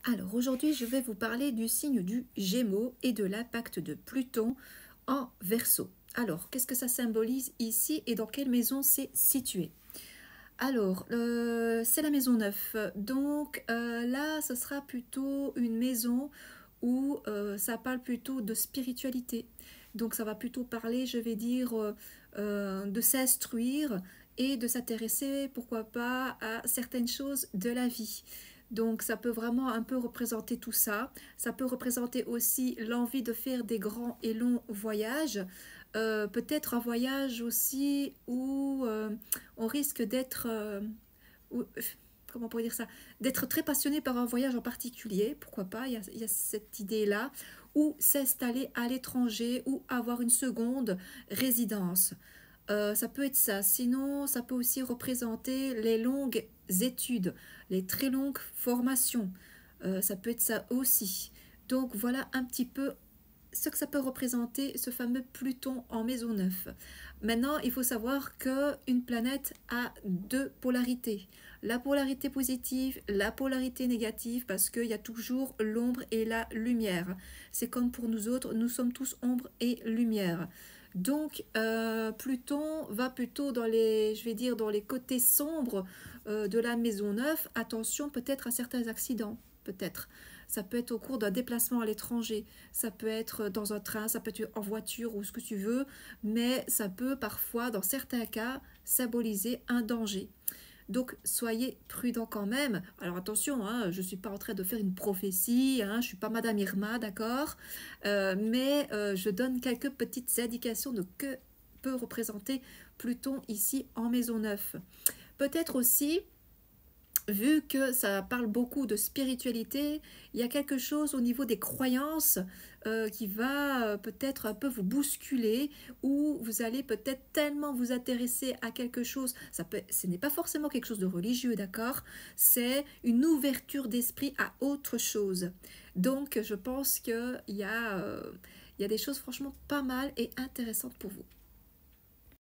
Alors aujourd'hui, je vais vous parler du signe du Gémeaux et de l'impact de Pluton en Verseau. Alors, qu'est-ce que ça symbolise ici et dans quelle maison c'est situé? Alors, c'est la maison 9. Donc là, ce sera plutôt une maison où ça parle plutôt de spiritualité. Donc ça va plutôt parler, je vais dire, de s'instruire et de s'intéresser, pourquoi pas, à certaines choses de la vie. Donc ça peut vraiment un peu représenter tout ça. Ça peut représenter aussi l'envie de faire des grands et longs voyages. Peut-être un voyage aussi où on risque d'être comment on pourrait dire ça, d'être très passionné par un voyage en particulier, pourquoi pas, il y a cette idée-là, ou s'installer à l'étranger ou avoir une seconde résidence. Ça peut être ça. Sinon, ça peut aussi représenter les longues études, les très longues formations. Ça peut être ça aussi. Donc voilà un petit peu ce que ça peut représenter, ce fameux Pluton en maison 9. Maintenant, il faut savoir qu'une planète a deux polarités. La polarité positive, la polarité négative, parce qu'il y a toujours l'ombre et la lumière. C'est comme pour nous autres, nous sommes tous ombre et lumière. Donc, Pluton va plutôt dans les, je vais dire, dans les côtés sombres de la maison 9. Attention peut-être à certains accidents, peut-être. Ça peut être au cours d'un déplacement à l'étranger, ça peut être dans un train, ça peut être en voiture ou ce que tu veux, mais ça peut parfois, dans certains cas, symboliser un danger. Donc soyez prudents quand même. Alors attention, hein, je ne suis pas en train de faire une prophétie, hein, je ne suis pas Madame Irma, d'accord, mais je donne quelques petites indications de que peut représenter Pluton ici en maison 9. Peut-être aussi, vu que ça parle beaucoup de spiritualité, il y a quelque chose au niveau des croyances qui va peut-être un peu vous bousculer, ou vous allez peut-être tellement vous intéresser à quelque chose. Ce n'est pas forcément quelque chose de religieux, d'accord? C'est une ouverture d'esprit à autre chose. Donc, je pense qu'il y a des choses franchement pas mal et intéressantes pour vous.